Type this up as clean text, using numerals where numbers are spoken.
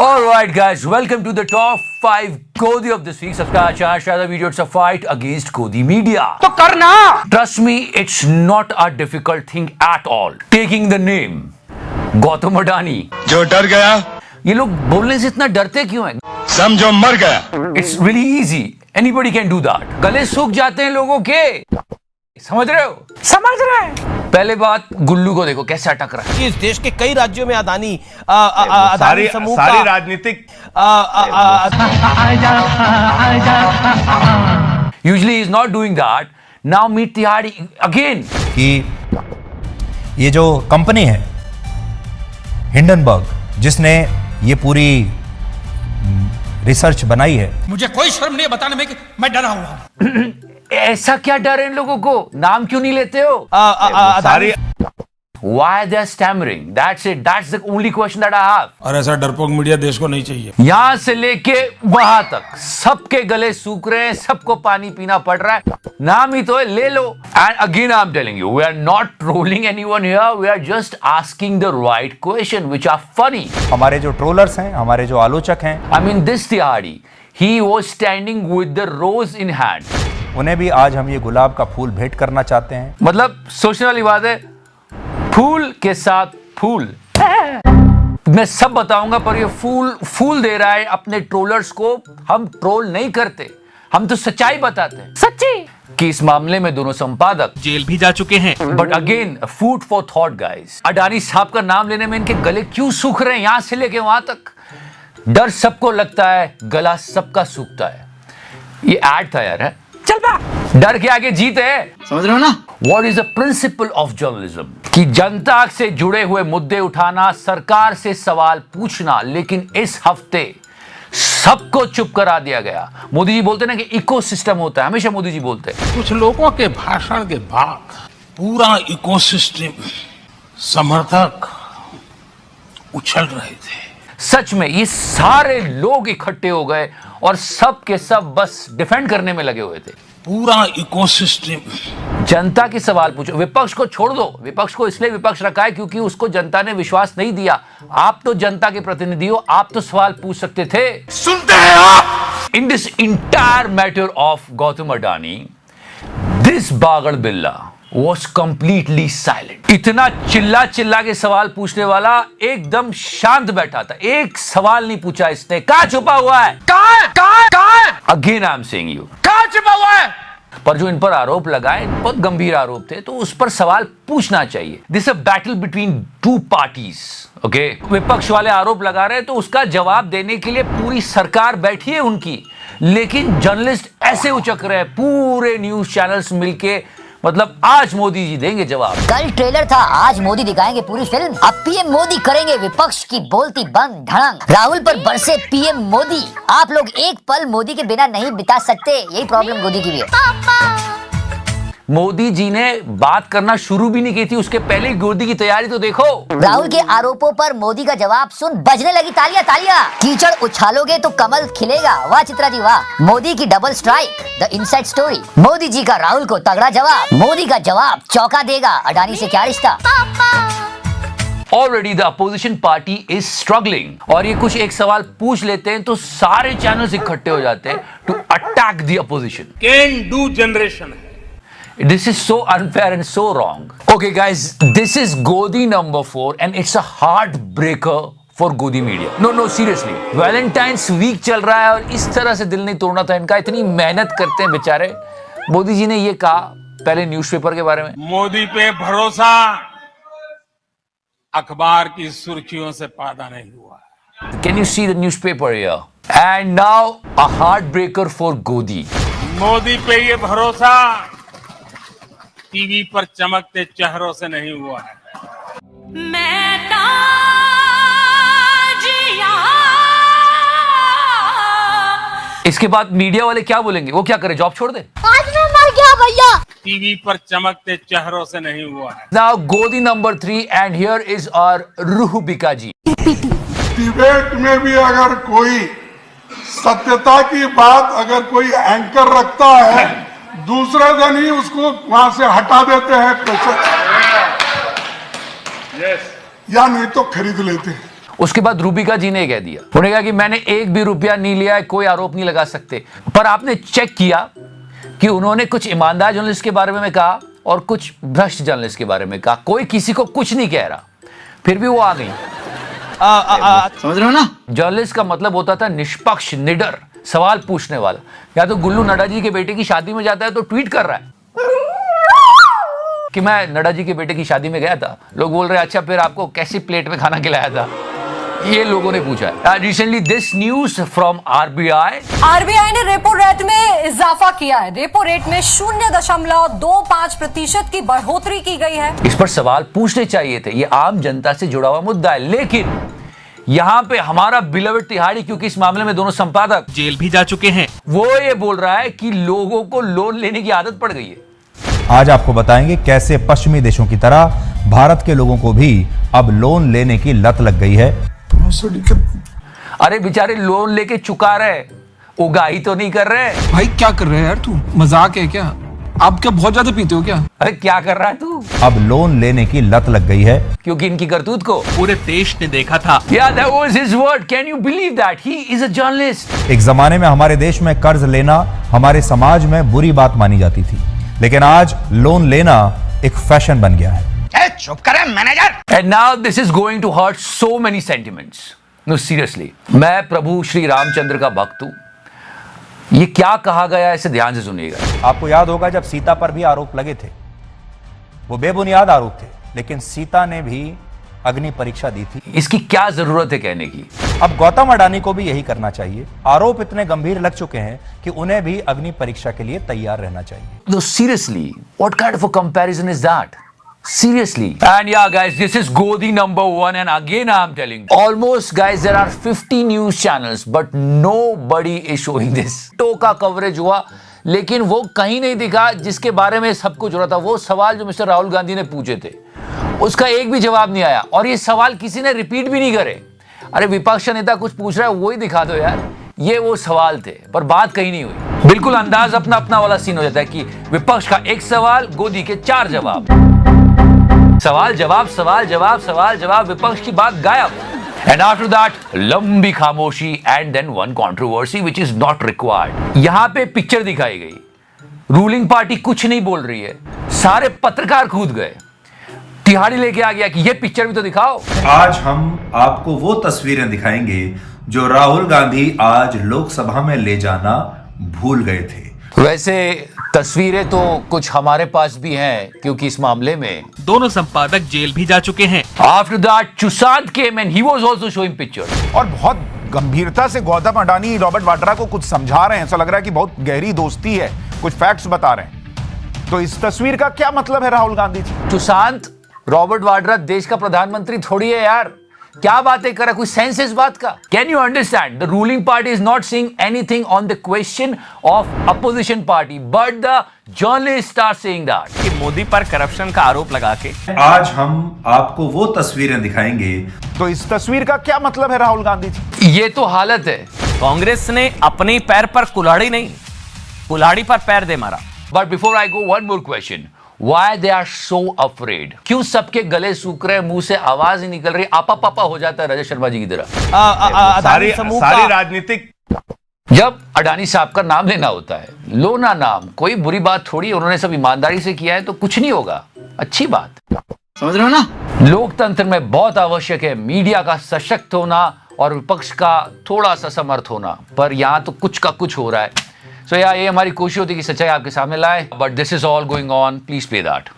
Alright guys, welcome to the top 5 Godi of this week. Subscribe channel, share the video. It's a fight against Godi media. तो करना। Trust me, it's not a difficult thing at all. Taking the name Gautam Adani. जो डर गया ये लोग बोलने से इतना डरते क्यों हैं? समझो मर गया। It's really easy. Anybody can do that. गले सूख जाते हैं लोगों के। समझ रहे हो? समझ रहे हैं। पहले बात गुल्लू को देखो कैसे अटक रहा है। इस देश के कई राज्यों में अदानी समूह सारी राजनीतिक Usually he is not doing that. Now meet Tihari again. कि ये जो कंपनी है हिंडनबर्ग जिसने ये पूरी रिसर्च बनाई है, मुझे कोई शर्म नहीं है बताने में कि मैं डरा हुआ हूं। ऐसा क्या डर है इन लोगों को? नाम क्यों नहीं लेते हो? सारी Why they are stammering? That's it. That's the only question that I have. और ऐसा डरपोक मीडिया देश को नहीं चाहिए। यहां से लेके वहां तक सबके गले सूख रहे हैं, सबको पानी पीना पड़ रहा है। नाम ही तो है, ले लो। And again I'm telling you, we are not trolling anyone here. We are just asking the right question, which are funny. हमारे जो ट्रोलर्स हैं, हमारे जो आलोचक हैं, I mean, this Tihari, he was standing with the rose in hand. उन्हें भी आज हम ये गुलाब का फूल भेंट करना चाहते हैं। मतलब सोचने वाली बात है, फूल के साथ फूल। मैं सब बताऊंगा पर ये फूल दे रहा है अपने ट्रोलर्स को। हम ट्रोल नहीं करते, हम तो सच्चाई बताते हैं। सच्ची कि इस मामले में दोनों संपादक जेल भी जा चुके हैं। But again food for thought guys. Adani साहब का नाम लेने में इनके गले क्यों सूख रहे हैं? यहां से लेके वहां तक डर सबको लगता है, गला सबका सूखता है। ये ऐड था यार, है? चल बा। डर के आगे जीत है। समझ रहे हो ना? What is the principle of journalism? कि जनता से जुड़े हुए मुद्दे उठाना, सरकार से सवाल पूछना, लेकिन इस हफ्ते सबको चुप करा दिया गया। मोदी जी बोलते ना कि इकोसिस्टम होता है, हमेशा मोदी जी बोलते हैं। कुछ लोगों के भाषण के बाद पूरा इकोसिस्टम समर्थक उछल रहे थे। सच में ये सारे लोग इकट्ठे हो गए और सब के सब बस डिफेंड करने में लगे हुए थे। पूरा इकोसिस्टम जनता के सवाल पूछो, विपक्ष को छोड़ दो। विपक्ष को इसलिए विपक्ष रखा है क्योंकि उसको जनता ने विश्वास नहीं दिया। आप तो जनता के प्रतिनिधि हो, आप तो सवाल पूछ सकते थे। सुनते हैं आप। In this entire matter of Gautam Adani, this बागड़ बिल्ला was completely silent. इतना चिल्ला के सवाल पूछने वाला एकदम शांत बैठा था। एक सवाल नहीं पूछा इसने। कहां छुपा हुआ है? कहां? Again I'm saying you. कहाँ छिपा हुआ है? पर जो इन पर आरोप लगाए बहुत गंभीर आरोप थे, तो उस पर सवाल पूछना चाहिए। This a battle between two parties. Okay, विपक्ष वाले आरोप लगा रहे हैं तो उसका जवाब देने के लिए पूरी सरकार बैठी है उनकी, लेकिन जर्नलिस्ट ऐसे उचक रहे हैं, पूरे न्यूज चैनल्स मिलके। मतलब आज मोदी जी देंगे जवाब। कल ट्रेलर था, आज मोदी दिखाएंगे पूरी फिल्म। अब पीएम मोदी करेंगे विपक्ष की बोलती बंद धड़ंग। राहुल पर बरसे पीएम मोदी। आप लोग एक पल मोदी के बिना नहीं बिता सकते, यही प्रॉब्लम मोदी की भी है। मोदी जी ने बात करना शुरू भी नहीं की थी, उसके पहले ही गोदी की तैयारी तो देखो। राहुल के आरोपों पर मोदी का जवाब सुन बजने लगी तालियां तालियां। कीचड़ उछालोगे तो कमल खिलेगा। वाह चित्रा जी वाह। मोदी की double strike, the inside story. Modi ji का राहुल को तगड़ा जवाब। मोदी का जवाब चौंका देगा। अडानी से क्या रिश्ता? Already the opposition party is struggling, और ये कुछ एक सवाल पूछ लेते हैं तो सारे चैनल्स इकट्ठे हो जाते हैं to attack the opposition. Can do generation है। This is so unfair and so wrong. Okay guys, this is Godi number 4 and it's a heartbreaker for Godi media. No, seriously. Valentine's week चल रहा है और इस तरह से दिल नहीं तोड़ना था इनका। इतनी मेहनत करते हैं बेचारे। मोदी जी ने ये कहा पहले न्यूज़पेपर के बारे में। मोदी पे भरोसा अखबार की सुर्खियों से पैदा नहीं हुआ। Can you see the newspaper here? And now a heartbreaker for Godi. Modi पे ये भरोसा टीवी पर चमकते चेहरों से नहीं हुआ है। मैं जिया। इसके बाद मीडिया वाले क्या बोलेंगे? वो क्या करे, जॉब छोड़ दे? आज मैं मर गया भैया। टीवी पर चमकते चेहरों से नहीं हुआ है। Now Godi number 3 and here is our Rubika ji. Debate में भी अगर कोई सत्यता की बात अगर कोई एंकर रखता है, दूसरे दिन ही उसको वहां से हटा देते हैं, या नहीं तो खरीद लेते हैं। उसके बाद रूबिका जी ने कह दिया, उन्होंने कहा कि मैंने एक भी रुपया नहीं लिया है, कोई आरोप नहीं लगा सकते। पर आपने चेक किया कि उन्होंने कुछ ईमानदार जर्नलिस्ट के बारे में कहा और कुछ भ्रष्ट जर्नलिस्ट के बारे में कहा। कोई किसी को कुछ नहीं कह रहा, फिर भी वो आ गई। समझ रहे हो ना? जर्नलिस्ट का मतलब होता था निष्पक्ष, निडर, सवाल पूछने वाला। या तो गुल्लू नड्डा जी के बेटे की शादी में जाता है तो ट्वीट कर रहा है कि मैं नड्डा जी के बेटे की शादी में गया था, लोग बोल रहे हैं अच्छा फिर आपको कैसी प्लेट में खाना खिलाया था, ये लोगों ने पूछा। Recently this news from RBI ने रेपो रेट में इजाफा किया है। रेपो रेट में 0.25% की बढ़ोतरी की गई है। इस पर सवाल पूछने चाहिए थे, ये आम जनता से जुड़ा हुआ मुद्दा है। लेकिन यहाँ पे हमारा बिलवड तिहाड़ी, क्योंकि इस मामले में दोनों संपादक जेल भी जा चुके हैं, वो ये बोल रहा है कि लोगों को लोन लेने की आदत पड़ गई है। आज आपको बताएंगे कैसे पश्चिमी देशों की तरह भारत के लोगों को भी अब लोन लेने की लत लग गई है। अरे बेचारे लोन लेके चुका रहे, उगाही तो नहीं कर रहे। भाई क्या कर रहे हैं यार तू? मजाक है क्या? आप क्या बहुत ज्यादा पीते हो क्या? अरे क्या कर रहा है तू? अब लोन लेने की लत लग गई है, क्योंकि इनकी करतूत को पूरे देश ने देखा था। Yeah, that was his word. Can you believe that? He is a journalist. एक जमाने में हमारे देश में कर्ज लेना हमारे समाज में बुरी बात मानी जाती थी, लेकिन आज लोन लेना एक फैशन बन गया है। चुप करें manager. And now this is going to hurt so many sentiments. No, seriously. मैं प्रभु श्री रामचंद्र का भक्त हूं। ये क्या कहा गया है, इसे ध्यान से सुनिएगा। आपको याद होगा जब सीता पर भी आरोप लगे थे, वो बेबुनियाद आरोप थे, लेकिन सीता ने भी अग्नि परीक्षा दी थी। इसकी क्या जरूरत है कहने की? अब गौतम अडानी को भी यही करना चाहिए। आरोप इतने गंभीर लग चुके हैं कि उन्हें भी अग्नि परीक्षा के लिए तैयार रहना चाहिए। No, seriously, what kind of a comparison is that? Seriously. And yeah, guys, this is Godi #1, and again I'm telling you, almost guys, there are 50 news channels, but nobody is showing this. टो का coverage हुआ, लेकिन वो कहीं नहीं दिखा जिसके बारे में सबको जुड़ा था। वो सवाल जो मिस्टर राहुल गांधी ने पूछे थे, उसका एक भी जवाब नहीं आया, और ये सवाल किसी ने रिपीट भी नहीं करे। अरे विपक्ष नेता कुछ पूछ रहा है, वो ही दिखा दो यार। ये वो सवाल थे, पर बात कहीं नहीं हुई। बिल्कुल अंदाज अपना अपना वाला सीन हो जाता है कि विपक्ष का एक सवाल, गोदी के 4 जवाब, सवाल जवाब, सवाल जवाब, सवाल जवाब, विपक्ष की बात गायब। एंड आफ्टर दैट लंबी खामोशी, and then one controversy which is not required. यहां पे पिक्चर दिखाई गई, रूलिंग पार्टी कुछ नहीं बोल रही है, सारे पत्रकार कूद गए, तिहाड़ी लेके आ गया कि ये पिक्चर भी तो दिखाओ। आज हम आपको वो तस्वीरें दिखाएंगे जो राहुल गांधी आज लोकसभा में ले जाना भूल गए थे। वैसे तस्वीरें तो कुछ हमारे पास भी हैं, क्योंकि इस मामले में दोनों संपादक जेल भी जा चुके हैं। After that Sushant came and he was also showing picture. और बहुत गंभीरता से गौतम अडानी रॉबर्ट वाड्रा को कुछ समझा रहे हैं, ऐसा लग रहा है कि बहुत गहरी दोस्ती है, कुछ फैक्ट्स बता रहे हैं। तो इस तस्वीर का क्या मतलब है राहुल गांधी जी? सुशांत, रॉबर्ट वाड्रा देश का प्रधानमंत्री थोड़ी है यार, क्या बातें कर रहा, कोई सेंस है इस बात का? Can you understand? The ruling party is not saying anything on the question of opposition party, but the journalist are saying that कि मोदी पर करप्शन का आरोप लगा के आज हम आपको वो तस्वीरें दिखाएंगे। तो इस तस्वीर का क्या मतलब है राहुल गांधी जी? ये तो हालत है। कांग्रेस ने अपने पैर पर कुल्हाड़ी नहीं, कुल्हाड़ी पर पैर दे मारा। But before I go, one more question, Why they are so afraid? क्यों सबके गले सूख रहे, मुंह से आवाज ही निकल रही, आपा पापा हो जाता है रजत शर्मा जी की तरह। सारी राजनीतिक, जब अडानी साहब का नाम लेना होता है, लो ना नाम, कोई बुरी बात थोड़ी है, उन्होंने सब ईमानदारी से किया है तो कुछ नहीं होगा, अच्छी बात। समझ रहे हो ना? लोकतंत्र में बहुत आवश्यक है मीडिया का सशक्त होना और विपक्ष का थोड़ा सा समर्थ होना, पर यहाँ तो कुछ का कुछ हो रहा है। So yeah, ये हमारी कोशिश होती है कि सच्चाई आपके सामने लाए, but this is all going on, please pay that.